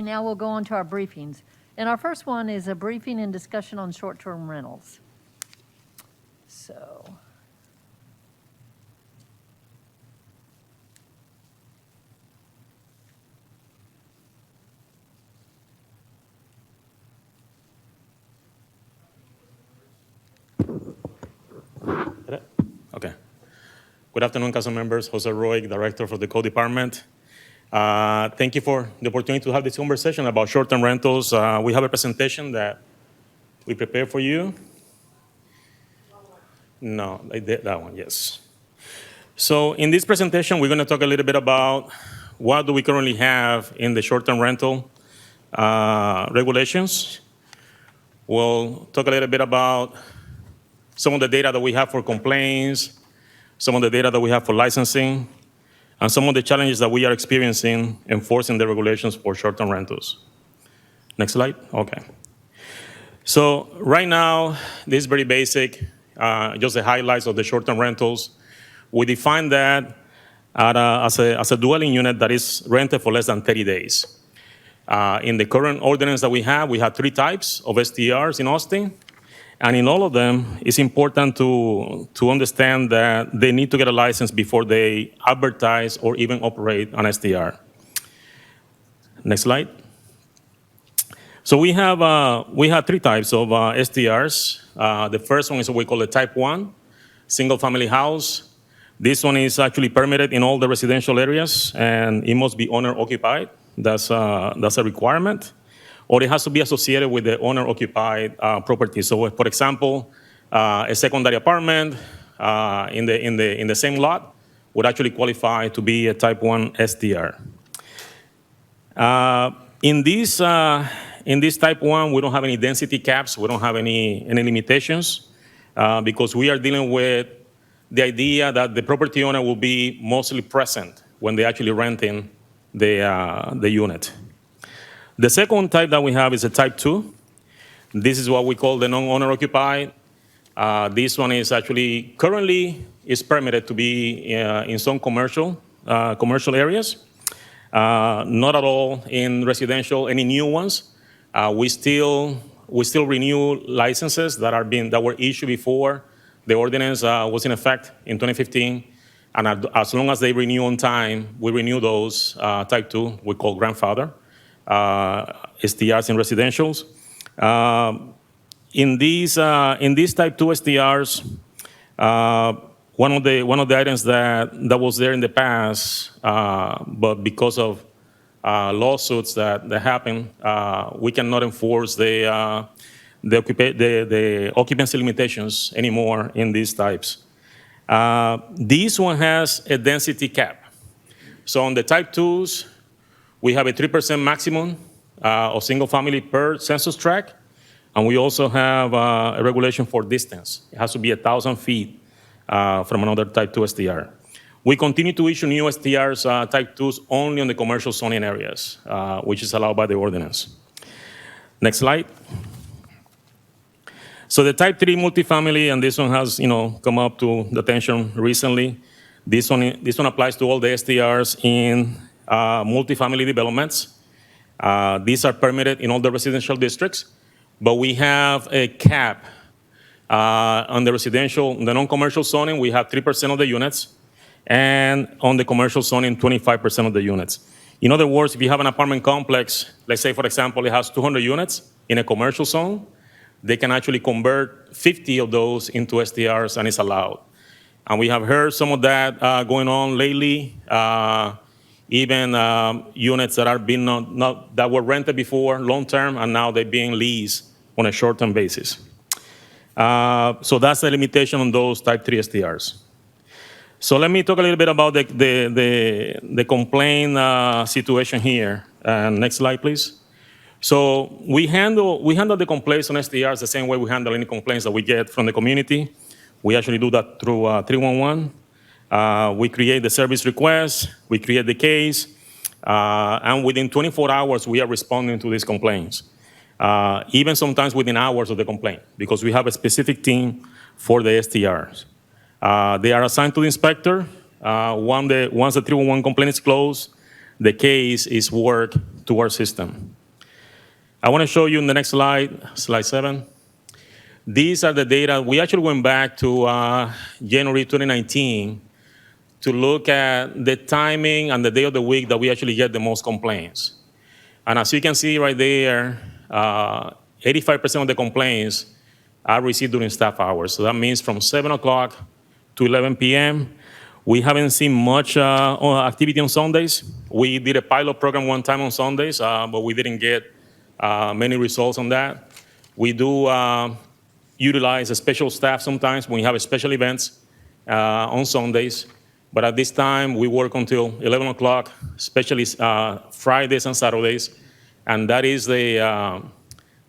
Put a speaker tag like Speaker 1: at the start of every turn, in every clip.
Speaker 1: Now we'll go on to our briefings. And our first one is a briefing and discussion on short-term rentals. So,
Speaker 2: Okay. Good afternoon, council members. Jose Roy, Director for the Code Department. Thank you for the opportunity to have this conversation about short-term rentals. We have a presentation that we prepared for you. No, that one, yes. So in this presentation, we're going to talk a little bit about what do we currently have in the short-term rental regulations. We'll talk a little bit about some of the data that we have for complaints, some of the data that we have for licensing, and some of the challenges that we are experiencing enforcing the regulations for short-term rentals. Next slide. Okay. So right now, this is very basic, just the highlights of the short-term rentals. We define that as a dwelling unit that is rented for less than 30 days. In the current ordinance that we have 3 types of STRs in Austin. And in all of them, it's important to understand that they need to get a license before they advertise or even operate an STR. Next slide. So we have 3 types of STRs. The first one is what we call a type 1, single-family house. This one is actually permitted in all the residential areas, and it must be owner-occupied. That's a requirement. Or it has to be associated with the owner-occupied property. So, for example, a secondary apartment in the same lot would actually qualify to be a type 1 STR. In this type 1, we don't have any density caps. We don't have any limitations because we are dealing with the idea that the property owner will be mostly present when they're actually renting the unit. The second type that we have is a type 2. This is what we call the non-owner occupied. This one is actually currently is permitted to be in some commercial areas. Not at all in residential, any new ones. We still renew licenses that were issued before the ordinance was in effect in 2015. And as long as they renew on time, we renew those type 2, we call grandfather. STRs in residentials. In these type 2 STRs, one of the items that was there in the past, but because of lawsuits that happened, we cannot enforce the occupancy limitations anymore in these types. This one has a density cap. So on the type 2s, we have a 3% maximum of single family per census tract, and we also have a regulation for distance. It has to be 1,000 feet from another type 2 STR. We continue to issue new STRs, type 2s, only on the commercial zoning areas, which is allowed by the ordinance. Next slide. So the type 3 multifamily, and this one has come up to the attention recently. This one applies to all the STRs in multifamily developments. These are permitted in all the residential districts, but we have a cap on the non-commercial zoning. We have 3% of the units, and on the commercial zoning, 25% of the units. In other words, if you have an apartment complex, let's say, for example, it has 200 units in a commercial zone, they can actually convert 50 of those into STRs, and it's allowed. And we have heard some of that going on lately. Even units that are being that were rented before long-term, and now they're being leased on a short-term basis. So that's the limitation on those type 3 STRs. So let me talk a little bit about the complaint situation here. Next slide, please. So we handle the complaints on STRs the same way we handle any complaints that we get from the community. We actually do that through 311. We create the service request, we create the case, and within 24 hours, we are responding to these complaints. Even sometimes within hours of the complaint, because we have a specific team for the STRs. They are assigned to the inspector. Once the 311 complaint is closed, the case is worked to our system. I want to show you in the next slide, slide 7. These are the data. We actually went back to January 2019 to look at the timing and the day of the week that we actually get the most complaints. And as you can see right there, 85% of the complaints are received during staff hours. So that means from 7 o'clock to 11 p.m. We haven't seen much activity on Sundays. We did a pilot program one time on Sundays, but we didn't get many results on that. We do utilize a special staff sometimes when we have special events on Sundays. But at this time, we work until 11 o'clock, especially Fridays and Saturdays. And that is the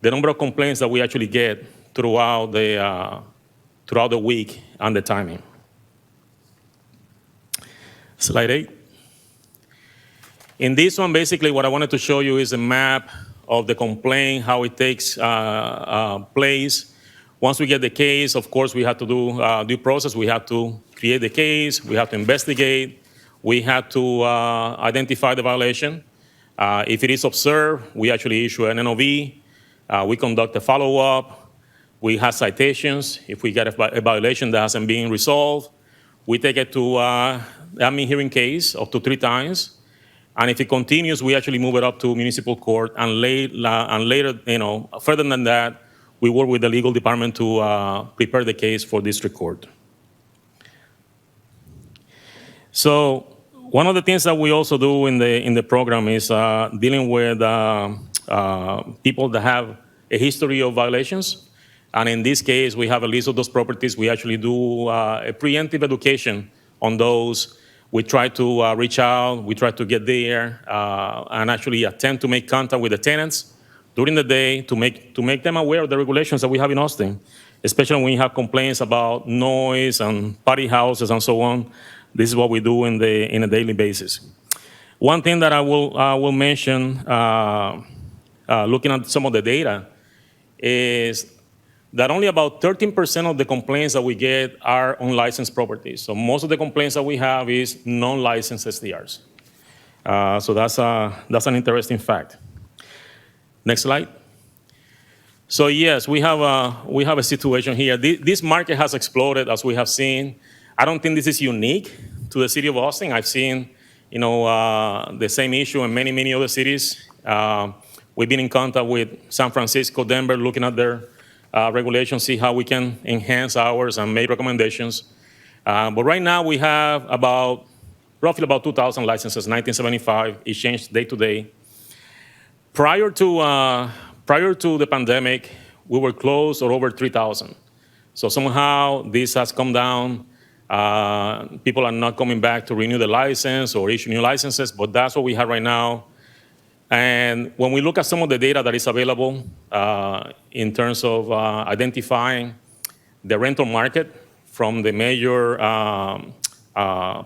Speaker 2: number of complaints that we actually get throughout the week and the timing. Slide 8. In this one, basically, what I wanted to show you is a map of the complaint, how it takes place. Once we get the case, of course, we have to do due process. We have to create the case. We have to investigate. We have to identify the violation. If it is observed, we actually issue an NOV. We conduct a follow-up. We have citations. If we get a violation that hasn't been resolved, we take it to admin hearing case up to 3 times. And if it continues, we actually move it up to municipal court. And later, further than that, we work with the legal department to prepare the case for district court. So one of the things that we also do in the program is dealing with people that have a history of violations. And in this case, we have a list of those properties. We actually do a preemptive education on those. We try to reach out. We try to get there and actually attempt to make contact with the tenants during the day to make them aware of the regulations that we have in Austin, especially when you have complaints about noise and party houses and so on. This is what we do in a daily basis. One thing that I will mention, looking at some of the data, is that only about 13% of the complaints that we get are unlicensed properties. So most of the complaints that we have is non-licensed STRs. So that's an interesting fact. Next slide. So yes, we have a situation here. This market has exploded, as we have seen. I don't think this is unique to the city of Austin. I've seen, the same issue in many, many other cities. We've been in contact with San Francisco, Denver, looking at their regulations, see how we can enhance ours and make recommendations. But right now we have roughly about 2,000 licenses, 1975. It changed day to day. Prior to the pandemic, we were close or over 3,000. So somehow this has come down. People are not coming back to renew the license or issue new licenses, but that's what we have right now. And when we look at some of the data that is available in terms of identifying the rental market from the major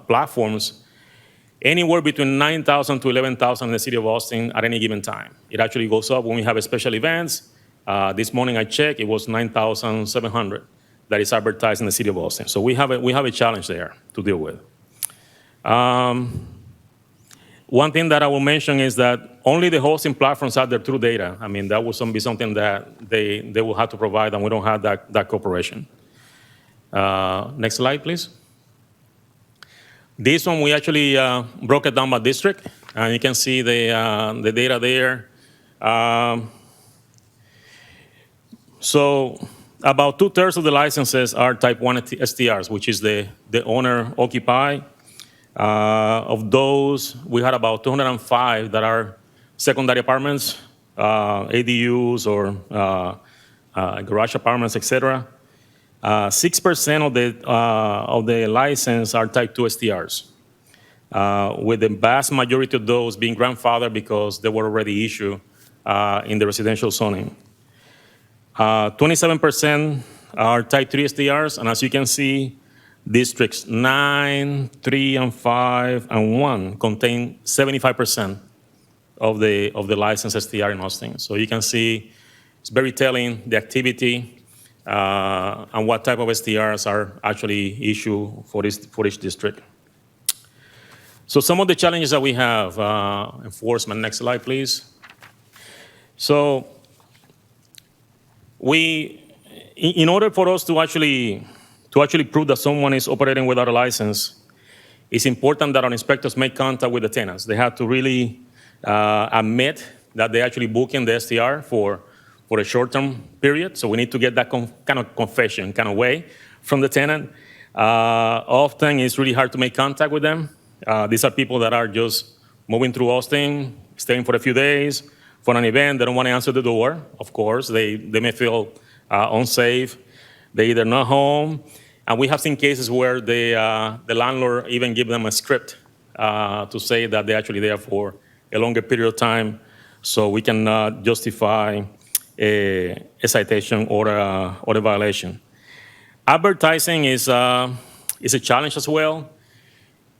Speaker 2: platforms, anywhere between 9,000 to 11,000 in the city of Austin at any given time. It actually goes up when we have special events. This morning I checked, it was 9,700 that is advertised in the city of Austin. So we have a challenge there to deal with. One thing that I will mention is that only the hosting platforms have their true data. I mean, that will be something that they will have to provide, and we don't have that cooperation. Next slide, please. This one, we actually broke it down by district, and you can see the data there. So about 2/3 of the licenses are type 1 STRs, which is the owner-occupied. Of those, we had about 205 that are secondary apartments, ADUs or garage apartments, etc. 6% of the license are type 2 STRs, with the vast majority of those being grandfathered because they were already issued in the residential zoning. 27% are type 3 STRs, and as you can see, districts 9, 3, and 5, and 1 contain 75% of the licensed STR in Austin. So you can see it's very telling, the activity and what type of STRs are actually issued for each district. So some of the challenges that we have, enforcement, next slide, please. So in order for us to actually prove that someone is operating without a license, it's important that our inspectors make contact with the tenants. They have to really admit that they actually booking the STR for a short-term period. So we need to get that kind of confession kind of way from the tenant. Often it's really hard to make contact with them. These are people that are just moving through Austin, staying for a few days for an event. They don't want to answer the door, of course. They may feel unsafe. They either not home. And we have seen cases where the landlord even give them a script to say that they're actually there for a longer period of time, so we can justify a citation or a violation. Advertising is a challenge as well.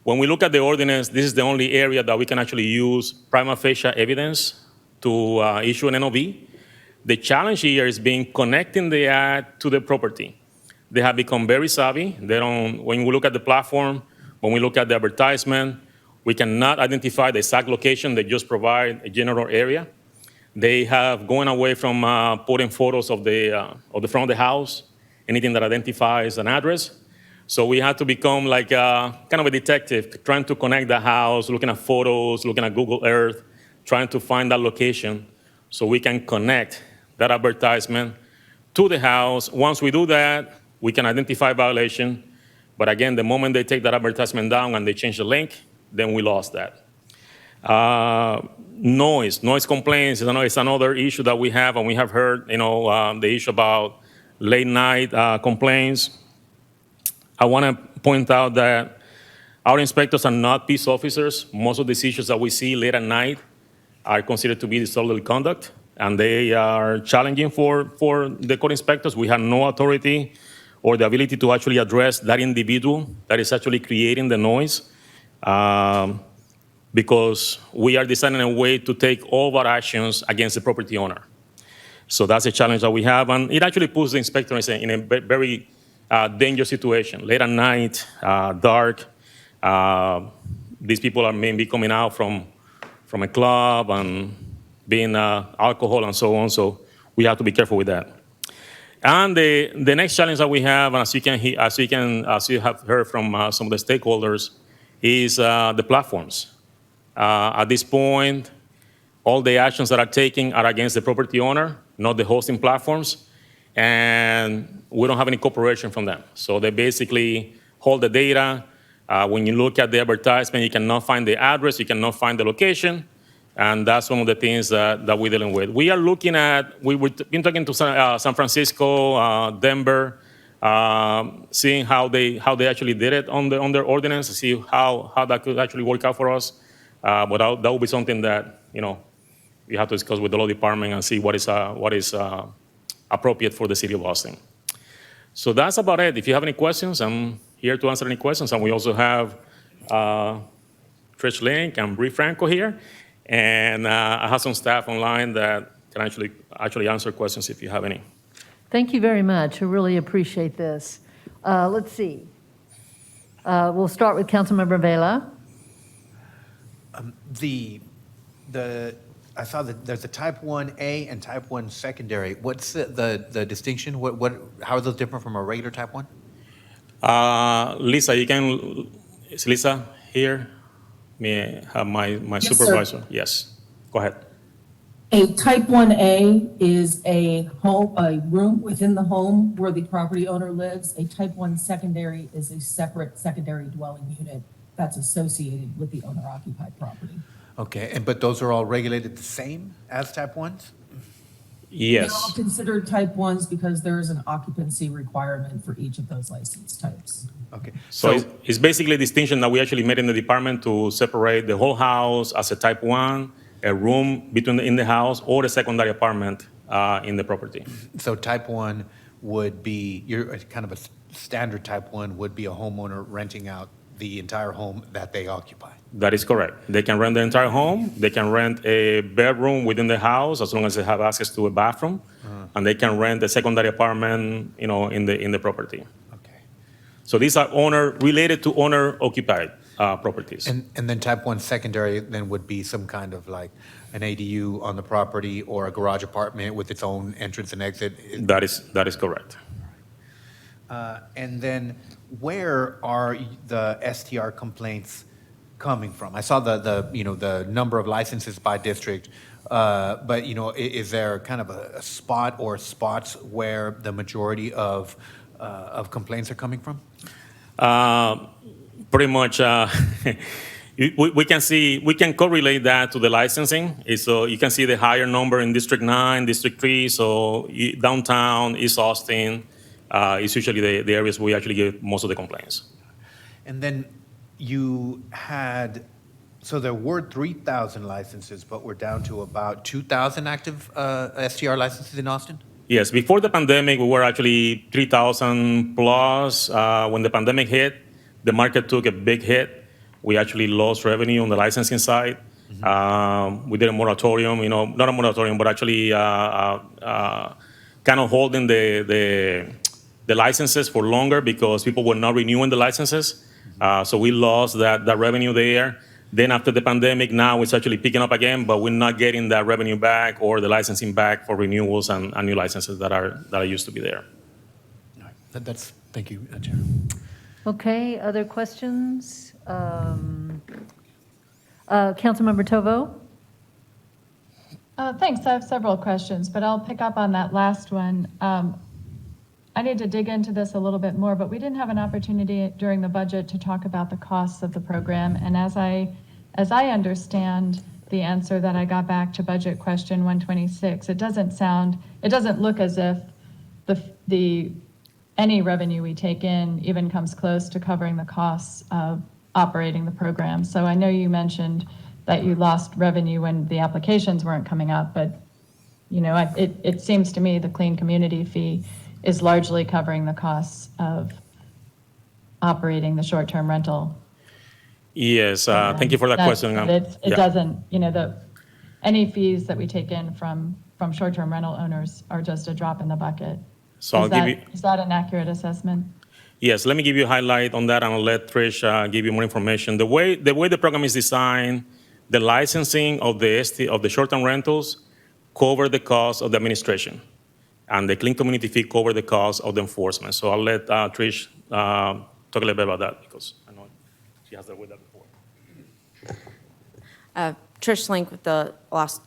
Speaker 2: When we look at the ordinance, this is the only area that we can actually use prima facie evidence to issue an NOV. The challenge here is connecting the ad to the property. They have become very savvy. When we look at the platform, when we look at the advertisement, we cannot identify the exact location. They just provide a general area. They have gone away from putting photos of the front of the house, anything that identifies an address. So we had to become like kind of a detective, trying to connect the house, looking at photos, looking at Google Earth, trying to find that location so we can connect that advertisement to the house. Once we do that, we can identify violation. But again, the moment they take that advertisement down and they change the link, then we lost that. Noise complaints is another issue that we have, and we have heard, the issue about late night complaints. I want to point out that our inspectors are not peace officers. Most of these issues that we see late at night are considered to be disorderly conduct, and they are challenging for the court inspectors. We have no authority or the ability to actually address that individual that is actually creating the noise, because we are designing a way to take all of our actions against the property owner. So that's a challenge that we have, and it actually puts the inspector in a very dangerous situation. Late at night, dark, these people are maybe coming out from a club and being alcohol and so on, so we have to be careful with that. And the next challenge that we have, and as you have heard from some of the stakeholders, is the platforms. At this point, all the actions that are taken are against the property owner, not the hosting platforms, and we don't have any cooperation from them. So they basically hold the data. When you look at the advertisement, you cannot find the address, you cannot find the location, and that's one of the things that we're dealing with. We are looking at, we've been talking to San Francisco, Denver, seeing how they actually did it on their ordinance, to see how that could actually work out for us. But that will be something that, we have to discuss with the law department and see what is appropriate for the city of Austin. So that's about it. If you have any questions, I'm here to answer any questions. And we also have Trish Link and Bree Franco here. And I have some staff online that can actually answer questions if you have any.
Speaker 1: Thank you very much. I really appreciate this. Let's see. We'll start with Councilmember Vela.
Speaker 3: I saw that there's a type 1A and type 1 secondary. What's the distinction? How are those different from a regular type 1?
Speaker 2: Lisa, is Lisa here? May I have my
Speaker 4: Yes,
Speaker 2: supervisor?
Speaker 4: sir.
Speaker 2: Yes, go ahead.
Speaker 4: A type 1A is a room within the home where the property owner lives. A type 1 secondary is a separate secondary dwelling unit that's associated with the owner-occupied property.
Speaker 3: Okay, but those are all regulated the same as type 1s?
Speaker 4: They're all
Speaker 2: Yes.
Speaker 4: considered type 1s because there is an occupancy requirement for each of those license types.
Speaker 3: Okay.
Speaker 2: So it's basically a distinction that we actually made in the department to separate the whole house as a type 1, a room in the house, or a secondary apartment in the property.
Speaker 3: So type 1 would be, kind of a standard type 1 would be a homeowner renting out the entire home that they occupy.
Speaker 2: That is correct. They can rent the entire home. They can rent a bedroom within the house as long as they have access to a bathroom, and they can rent a secondary apartment, in the property.
Speaker 3: Okay.
Speaker 2: So these are related to owner occupied. properties.
Speaker 3: And then type 1 secondary then would be some kind of like an ADU on the property or a garage apartment with its own entrance and exit?
Speaker 2: That is correct.
Speaker 3: And then where are the STR complaints coming from? I saw the number of licenses by district, but, is there kind of a spot or spots where the majority of complaints are coming from?
Speaker 2: Pretty much, we can correlate that to the licensing. So you can see the higher number in District 9, District 3, so downtown, East Austin, is usually the areas we actually get most of the complaints.
Speaker 3: And then so there were 3,000 licenses, but we're down to about 2,000 active STR licenses in Austin?
Speaker 2: Yes, before the pandemic, we were actually 3,000 plus. When the pandemic hit, the market took a big hit. We actually lost revenue on the licensing side. We did a moratorium, not a moratorium, but actually kind of holding the licenses for longer because people were not renewing the licenses. So we lost that revenue there. Then after the pandemic, now it's actually picking up again, but we're not getting that revenue back or the licensing back for renewals and new licenses that used to be there.
Speaker 3: All right. Thank you, Chair.
Speaker 1: Okay, other questions? Councilmember Tovo?
Speaker 5: Thanks. I have several questions, but I'll pick up on that last one. I need to dig into this a little bit more, but we didn't have an opportunity during the budget to talk about the costs of the program. And as I understand the answer that I got back to budget question 126, it doesn't look as if any revenue we take in even comes close to covering the costs of operating the program. So I know you mentioned that you lost revenue when the applications weren't coming up, but it seems to me the clean community fee is largely covering the costs of operating the short-term rental.
Speaker 2: Yes, thank you for that question.
Speaker 5: It doesn't, any fees that we take in from short-term rental owners are just a drop in the bucket.
Speaker 2: So
Speaker 5: Is that an accurate assessment?
Speaker 2: Yes, let me give you a highlight on that, and I'll let Trish give you more information. The way the program is designed, the licensing of the short-term rentals cover the cost of the administration, and the clean community fee cover the cost of the enforcement. So I'll let Trish talk a little bit about that because I know she has dealt with that before.
Speaker 6: Trish Link with the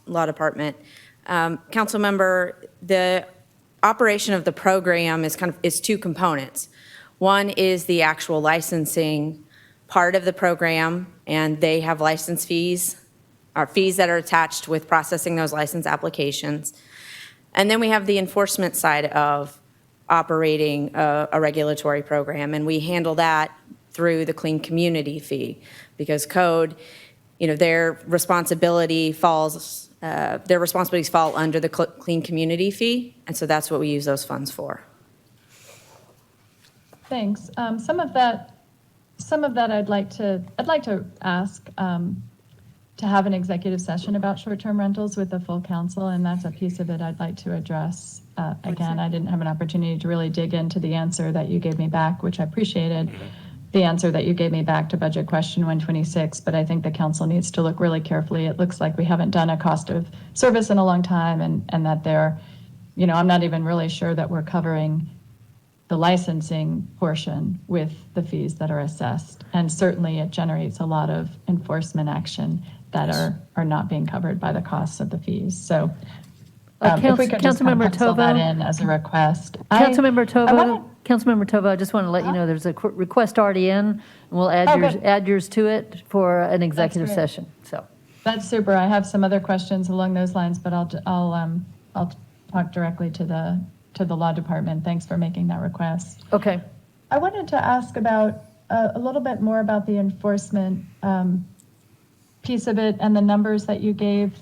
Speaker 6: Law Department. Council member, the operation of the program is two components. One is the actual licensing part of the program, and they have license fees, or fees that are attached with processing those license applications. And then we have the enforcement side of operating a regulatory program, and we handle that through the clean community fee because code, their responsibilities fall under the clean community fee, and so that's what we use those funds for.
Speaker 5: Thanks. Some of that I'd like to ask to have an executive session about short-term rentals with the full council, and that's a piece of it I'd like to address. Again, I didn't have an opportunity to really dig into the answer that you gave me back, which I appreciated, the answer that you gave me back to budget question 126, but I think the council needs to look really carefully. It looks like we haven't done a cost of service in a long time, and that I'm not even really sure that we're covering the licensing portion with the fees that are assessed. And certainly it generates a lot of enforcement action that are not being covered by the costs of the fees. So if we could just kind of pencil that in as a request.
Speaker 1: Councilmember Tova, I just want to let you know there's a request already in, and we'll add yours to it for an executive session. So
Speaker 5: that's super. I have some other questions along those lines, but I'll talk directly to the law department. Thanks for making that request.
Speaker 1: Okay.
Speaker 5: I wanted to ask about a little bit more about the enforcement piece of it and the numbers that you gave.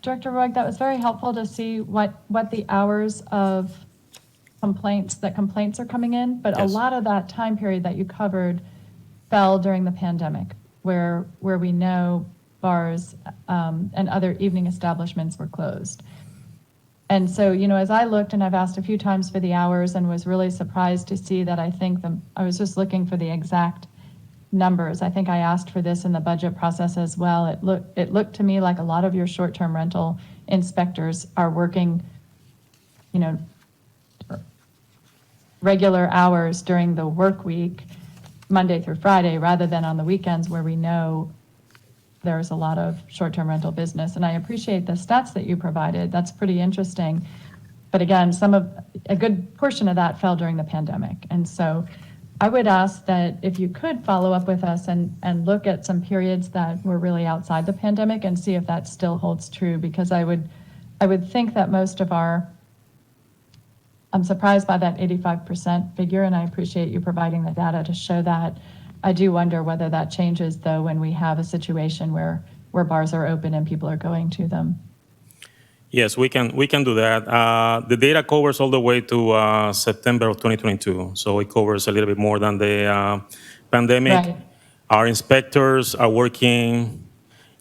Speaker 5: Director Roig, that was very helpful to see what the hours of complaints are coming in, but
Speaker 2: Yes.
Speaker 5: a lot of that time period that you covered fell during the pandemic, where we know bars and other evening establishments were closed. And so, as I looked, and I've asked a few times for the hours and was really surprised to see that I was just looking for the exact numbers. I think I asked for this in the budget process as well. It looked to me like a lot of your short-term rental inspectors are working, regular hours during the work week, Monday through Friday, rather than on the weekends where we know there's a lot of short-term rental business. And I appreciate the stats that you provided. That's pretty interesting. But again, a good portion of that fell during the pandemic. And so I would ask that if you could follow up with us and look at some periods that were really outside the pandemic and see if that still holds true, because I would think that I'm surprised by that 85% figure, and I appreciate you providing the data to show that. I do wonder whether that changes, though, when we have a situation where bars are open and people are going to them.
Speaker 2: Yes, we can do that. The data covers all the way to September of 2022, so it covers a little bit more than the pandemic.
Speaker 5: Right.
Speaker 2: Our inspectors are working,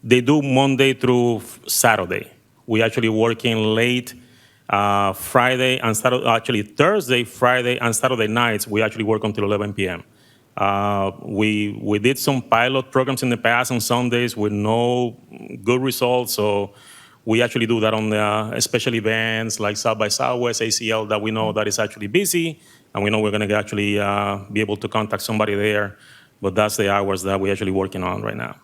Speaker 2: they do Monday through Saturday. We actually working late Friday and Saturday, actually Thursday, Friday, and Saturday nights, we actually work until 11 p.m. We did some pilot programs in the past on Sundays with no good results, so we actually do that on the special events like South by Southwest, ACL, that we know that is actually busy, and we know we're going to actually be able to contact somebody there, but that's the hours that we're actually working on right now.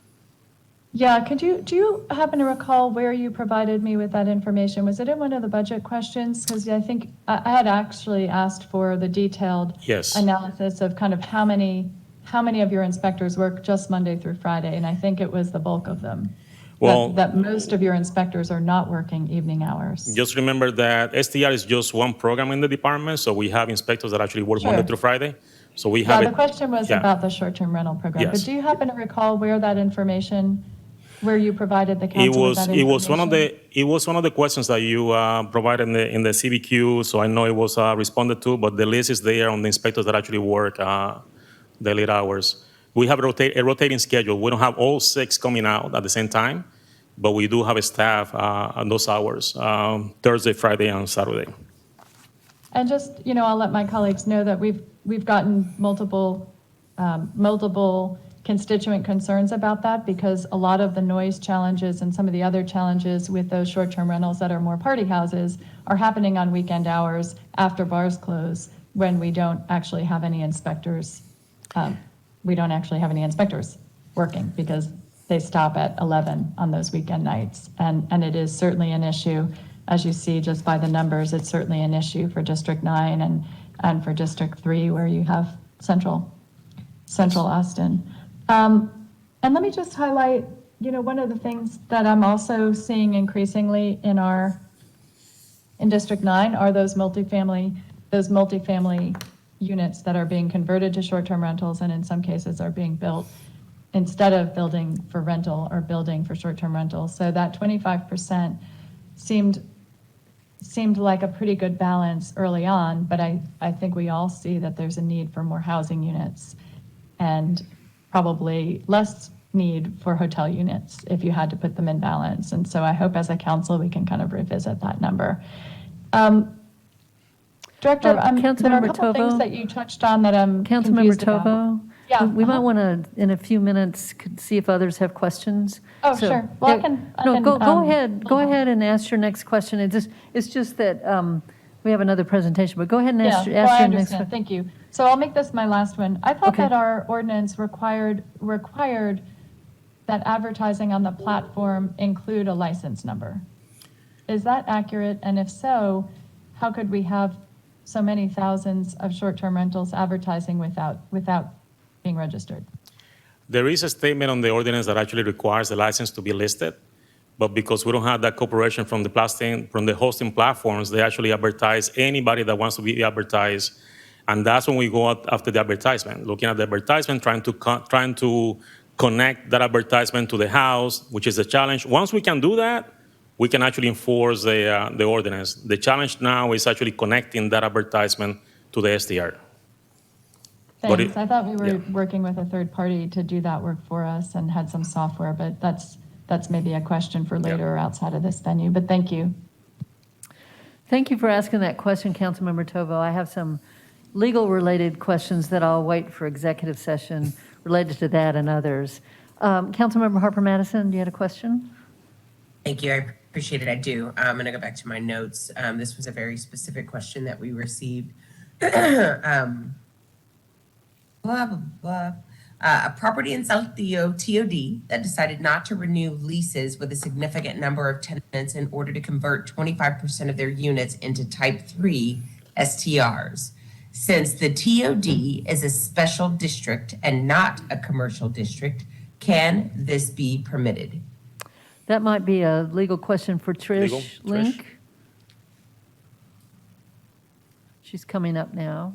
Speaker 5: Yeah, do you happen to recall where you provided me with that information? Was it in one of the budget questions? Because I think I had actually asked for the detailed
Speaker 2: Yes.
Speaker 5: analysis of kind of how many of your inspectors work just Monday through Friday, and I think it was the bulk of them.
Speaker 2: Well,
Speaker 5: that most of your inspectors are not working evening hours.
Speaker 2: just remember that STR is just one program in the department, so we have inspectors that actually work Monday
Speaker 5: Sure.
Speaker 2: through Friday. So we have
Speaker 5: The
Speaker 2: it.
Speaker 5: question was
Speaker 2: Yeah.
Speaker 5: about the short-term rental program.
Speaker 2: Yes.
Speaker 5: But do you happen to recall where you provided the council with that information?
Speaker 2: It was one of the questions that you provided in the CBQ, so I know it was responded to, but the list is there on the inspectors that actually work the late hours. We have a rotating schedule. We don't have all 6 coming out at the same time, but we do have a staff on those hours, Thursday, Friday, and Saturday.
Speaker 5: And just, I'll let my colleagues know that we've gotten multiple constituent concerns about that, because a lot of the noise challenges and some of the other challenges with those short-term rentals that are more party houses are happening on weekend hours after bars close, when we don't actually have any inspectors. We don't actually have any inspectors working because they stop at 11 on those weekend nights. And it is certainly an issue, as you see just by the numbers, it's certainly an issue for District 9 and for District 3, where you have Central Austin. And let me just highlight, one of the things that I'm also seeing increasingly in District 9 are those multifamily units that are being converted to short-term rentals, and in some cases are being built instead of building for rental or building for short-term rentals. So that 25% seemed like a pretty good balance early on, but I think we all see that there's a need for more housing units and probably less need for hotel units if you had to put them in balance. And so I hope as a council we can kind of revisit that number. Director, there are a
Speaker 1: Councilmember
Speaker 5: couple things
Speaker 1: Tovo?
Speaker 5: that you touched on that I'm
Speaker 1: Councilmember
Speaker 5: confused about.
Speaker 1: Tovo?
Speaker 5: Yeah,
Speaker 1: We might
Speaker 5: uh-huh.
Speaker 1: want to, in a few minutes, see if others have questions.
Speaker 5: Oh,
Speaker 1: So,
Speaker 5: sure. Well, I
Speaker 1: yeah,
Speaker 5: can-
Speaker 1: No, go
Speaker 5: hold
Speaker 1: ahead and ask your next question. It's just that we have another presentation, but go ahead and ask
Speaker 5: Yeah, well, I
Speaker 1: your next
Speaker 5: understand.
Speaker 1: question.
Speaker 5: Thank you. So I'll make this my last one. I thought
Speaker 1: Okay.
Speaker 5: that our ordinance required that advertising on the platform include a license number. Is that accurate? And if so, how could we have so many thousands of short-term rentals advertising without being registered?
Speaker 2: There is a statement on the ordinance that actually requires the license to be listed, but because we don't have that cooperation from the hosting platforms, they actually advertise anybody that wants to be advertised, and that's when we go out after the advertisement, looking at the advertisement, trying to connect that advertisement to the house, which is a challenge. Once we can do that, we can actually enforce the ordinance. The challenge now is actually connecting that advertisement to the STR. But
Speaker 5: Thanks. I thought we were
Speaker 2: yeah.
Speaker 5: working with a third party to do that work for us and had some software, but that's maybe a question for later or outside of this venue, but thank you.
Speaker 1: Thank you for asking that question, Councilmember Tovo. I have some legal-related questions that I'll wait for executive session related to that and others. Councilmember Harper Madison, do you have a question?
Speaker 7: Thank you. I appreciate it. I do. I'm going to go back to my notes. This was a very specific question that we received. Blah, blah, blah. A property in Saltillo, TOD, that decided not to renew leases with a significant number of tenants in order to convert 25% of their units into type 3 STRs. Since the TOD is a special district and not a commercial district, can this be permitted?
Speaker 1: That might be a legal question for
Speaker 2: Legal,
Speaker 1: Trish
Speaker 2: Trish?
Speaker 1: Link. She's coming up now.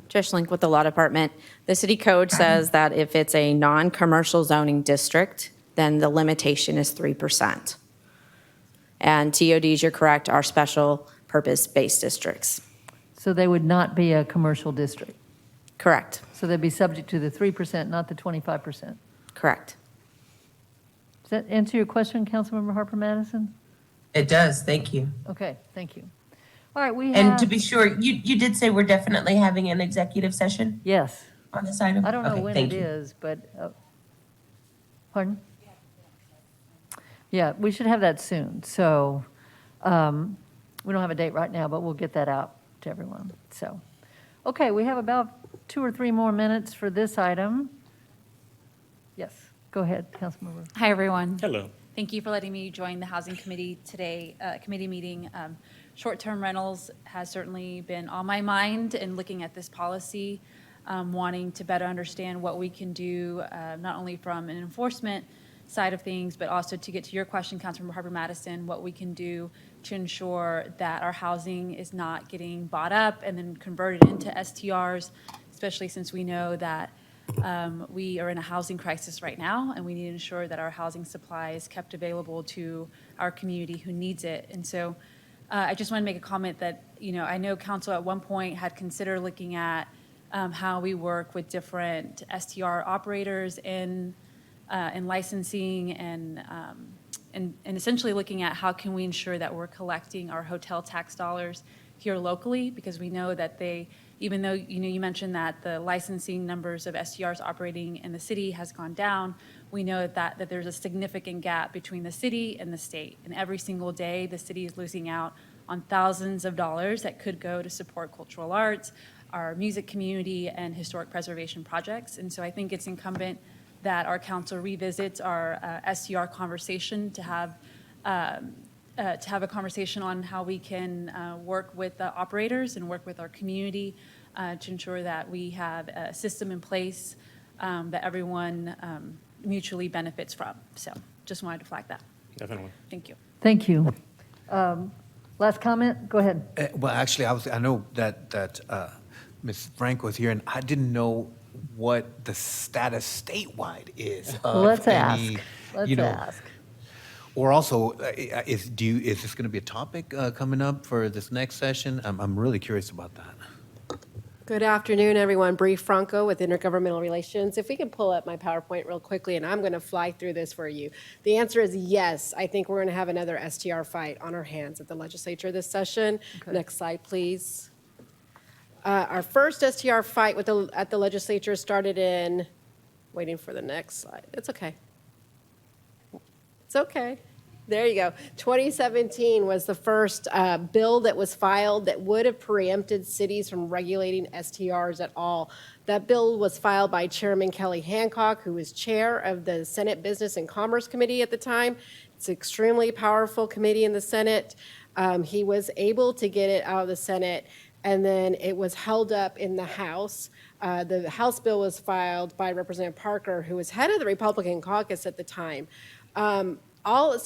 Speaker 6: Trish Link with the Law Department. The city code says that if it's a non-commercial zoning district, then the limitation is 3%. And TODs, you're correct, are special purpose-based districts.
Speaker 1: So they would not be a commercial district.
Speaker 6: Correct,
Speaker 1: So they'd be subject to the 3%, not the 25%.
Speaker 6: correct.
Speaker 1: Does that answer your question, Councilmember Harper Madison?
Speaker 7: It does. Thank you.
Speaker 1: Okay, thank you. All right, we
Speaker 7: And
Speaker 1: have,
Speaker 7: to be sure, you did say we're definitely having an executive session
Speaker 1: yes.
Speaker 7: on this item?
Speaker 1: I don't know
Speaker 7: Okay,
Speaker 1: when
Speaker 7: thank
Speaker 1: it
Speaker 7: you.
Speaker 1: is, but, pardon? Yeah, we should have that soon. So we don't have a date right now, but we'll get that out to everyone. So, okay, we have about 2 or 3 more minutes for this item. Yes, go ahead, Councilmember.
Speaker 8: Hi, everyone.
Speaker 2: Hello.
Speaker 8: Thank you for letting me join the Housing Committee today, committee meeting. Short-term rentals has certainly been on my mind in looking at this policy, wanting to better understand what we can do, not only from an enforcement side of things, but also to get to your question, Councilmember Harper Madison, what we can do to ensure that our housing is not getting bought up and then converted into STRs, especially since we know that we are in a housing crisis right now, and we need to ensure that our housing supply is kept available to our community who needs it. And so I just want to make a comment that, I know council at one point had considered looking at how we work with different STR operators in licensing and essentially looking at how can we ensure that we're collecting our hotel tax dollars here locally, because we know that even though, you mentioned that the licensing numbers of STRs operating in the city has gone down, we know that there's a significant gap between the city and the state. And every single day, the city is losing out on thousands of dollars that could go to support cultural arts, our music community, and historic preservation projects. And so I think it's incumbent that our council revisits our STR conversation to have a conversation on how we can work with the operators and work with our community to ensure that we have a system in place that everyone mutually benefits from. So just wanted to flag that.
Speaker 2: Definitely.
Speaker 8: Thank you.
Speaker 1: Thank you. Last comment? Go ahead.
Speaker 3: Well, actually, I know that Ms. Frank was here, and I didn't know what the status statewide is of
Speaker 1: Let's
Speaker 3: any,
Speaker 1: ask. Let's
Speaker 3: you know,
Speaker 1: ask.
Speaker 3: Or also, is this going to be a topic coming up for this next session? I'm really curious about that.
Speaker 9: Good afternoon, everyone. Bree Franco with Intergovernmental Relations. If we can pull up my PowerPoint real quickly, and I'm going to fly through this for you. The answer is yes. I think we're going to have another STR fight on our hands at the legislature this session.
Speaker 1: Okay.
Speaker 9: Next slide, please. Our first STR fight at the legislature started in, waiting for the next slide. It's okay. It's okay. There you go. 2017 was the first bill that was filed that would have preempted cities from regulating STRs at all. That bill was filed by Chairman Kelly Hancock, who was chair of the Senate Business and Commerce Committee at the time. It's an extremely powerful committee in the Senate. He was able to get it out of the Senate, and then it was held up in the House. The House bill was filed by Representative Parker, who was head of the Republican caucus at the time.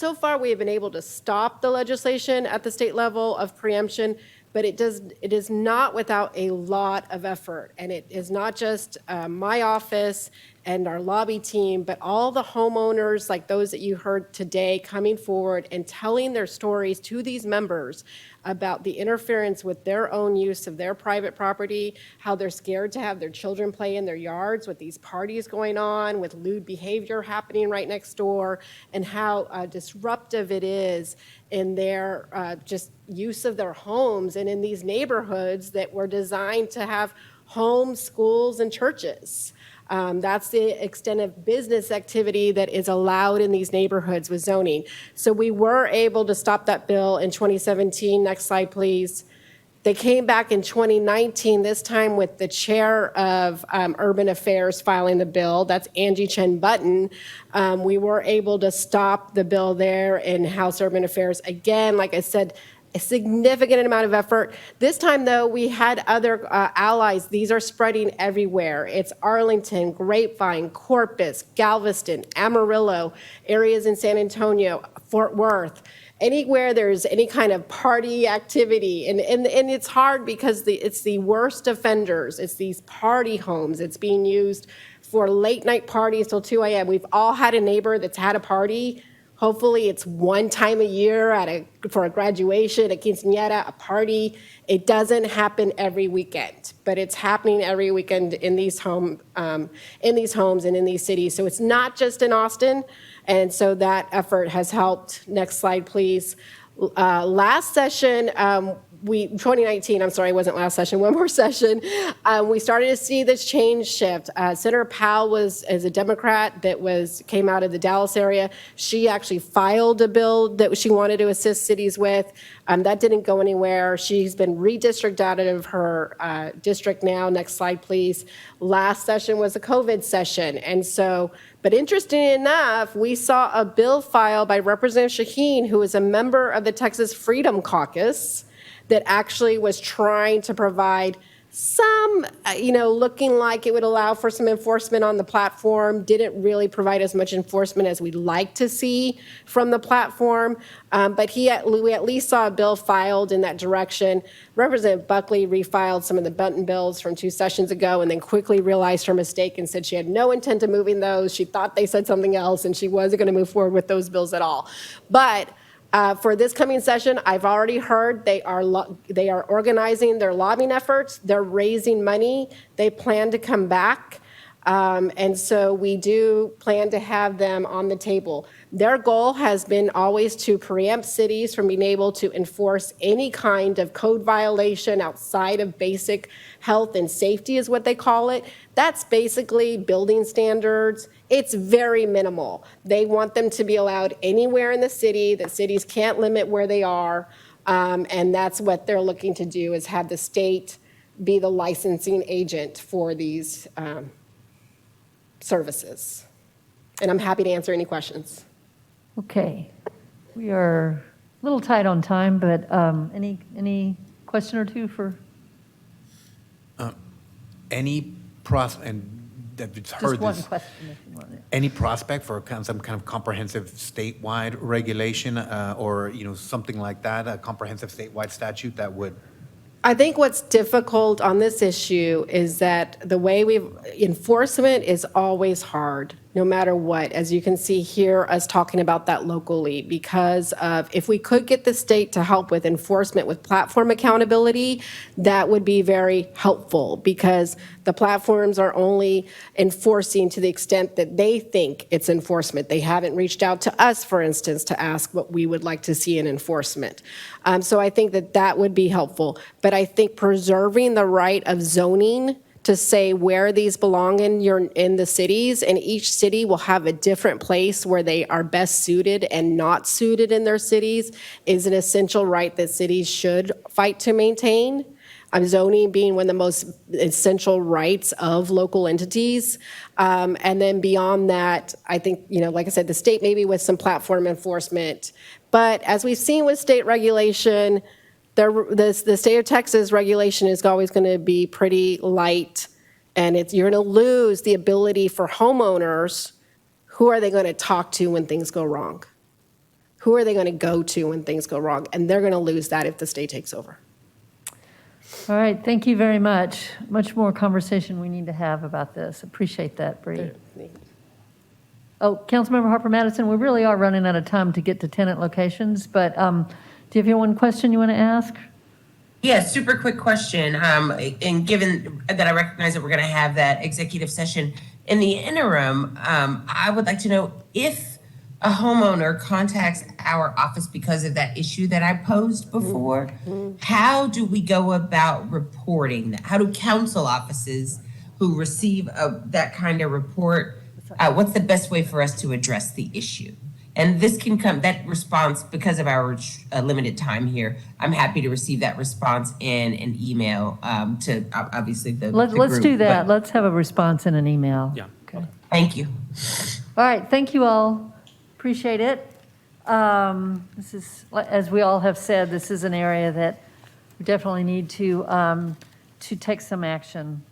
Speaker 9: So far, we have been able to stop the legislation at the state level of preemption, but it is not without a lot of effort. And it is not just my office and our lobby team, but all the homeowners, like those that you heard today, coming forward and telling their stories to these members about the interference with their own use of their private property, how they're scared to have their children play in their yards with these parties going on, with lewd behavior happening right next door, and how disruptive it is in their just use of their homes and in these neighborhoods that were designed to have homes, schools, and churches. That's the extent of business activity that is allowed in these neighborhoods with zoning. So we were able to stop that bill in 2017. Next slide, please. They came back in 2019, this time with the chair of Urban Affairs filing the bill. That's Angie Chen Button. We were able to stop the bill there in House Urban Affairs. Again, like I said, a significant amount of effort. This time, though, we had other allies. These are spreading everywhere. It's Arlington, Grapevine, Corpus, Galveston, Amarillo, areas in San Antonio, Fort Worth. Anywhere there's any kind of party activity, and it's hard because it's the worst offenders. It's these party homes. It's being used for late night parties till 2 a.m. We've all had a neighbor that's had a party. Hopefully it's one time a year for a graduation, a quinceañera, a party. It doesn't happen every weekend, but it's happening every weekend in these homes and in these cities. So it's not just in Austin, and so that effort has helped. Next slide, please. Last session, 2019, I'm sorry, it wasn't last session, one more session, we started to see this change shift. Senator Powell is a Democrat that came out of the Dallas area. She actually filed a bill that she wanted to assist cities with. That didn't go anywhere. She's been redistricted out of her district now. Next slide, please. Last session was a COVID session. And so, but interestingly enough, we saw a bill filed by Representative Shaheen, who is a member of the Texas Freedom Caucus, that actually was trying to provide some, looking like it would allow for some enforcement on the platform, didn't really provide as much enforcement as we'd like to see from the platform. But we at least saw a bill filed in that direction. Representative Buckley refiled some of the Bunton bills from 2 sessions ago and then quickly realized her mistake and said she had no intent of moving those. She thought they said something else and she wasn't going to move forward with those bills at all. But for this coming session, I've already heard they are organizing their lobbying efforts. They're raising money. They plan to come back. And so we do plan to have them on the table. Their goal has been always to preempt cities from being able to enforce any kind of code violation outside of basic health and safety is what they call it. That's basically building standards. It's very minimal. They want them to be allowed anywhere in the city, that cities can't limit where they are. And that's what they're looking to do, is have the state be the licensing agent for these services. And I'm happy to answer any questions.
Speaker 1: Okay, we are a little tight on time, but any question or two for?
Speaker 3: Just
Speaker 1: one question if you want it.
Speaker 3: Any prospect for some kind of comprehensive statewide regulation or something like that, a comprehensive statewide statute that would?
Speaker 9: I think what's difficult on this issue is that the way enforcement is always hard, no matter what. As you can see here, us talking about that locally, because if we could get the state to help with enforcement with platform accountability, that would be very helpful, because the platforms are only enforcing to the extent that they think it's enforcement. They haven't reached out to us, for instance, to ask what we would like to see in enforcement. So I think that would be helpful. But I think preserving the right of zoning to say where these belong in the cities, and each city will have a different place where they are best suited and not suited in their cities, is an essential right that cities should fight to maintain. Zoning being one of the most essential rights of local entities. And then beyond that, I think, like I said, the state maybe with some platform enforcement. But as we've seen with state regulation, the state of Texas regulation is always going to be pretty light, and you're going to lose the ability for homeowners. Who are they going to talk to when things go wrong? Who are they going to go to when things go wrong? And they're going to lose that if the state takes over.
Speaker 1: All right, thank you very much. Much more conversation we need to have about this. Appreciate that, Bree. Oh, Councilmember Harper Madison, we really are running out of time to get to tenant locations, but do you have one question you want to ask?
Speaker 7: Yeah, super quick question. And given that I recognize that we're going to have that executive session in the interim, I would like to know if a homeowner contacts our office because of that issue that I posed before, how do we go about reporting that? How do council offices who receive that kind of report, what's the best way for us to address the issue? And this can come, that response, because of our limited time here, I'm happy to receive that response in an email to obviously the
Speaker 1: Let's
Speaker 7: group,
Speaker 1: do that.
Speaker 7: but
Speaker 1: Let's have a response in an email.
Speaker 2: Yeah.
Speaker 1: Okay.
Speaker 7: Thank you.
Speaker 1: All right, thank you all. Appreciate it. This is, as we all have said, this is an area that we definitely need to take some action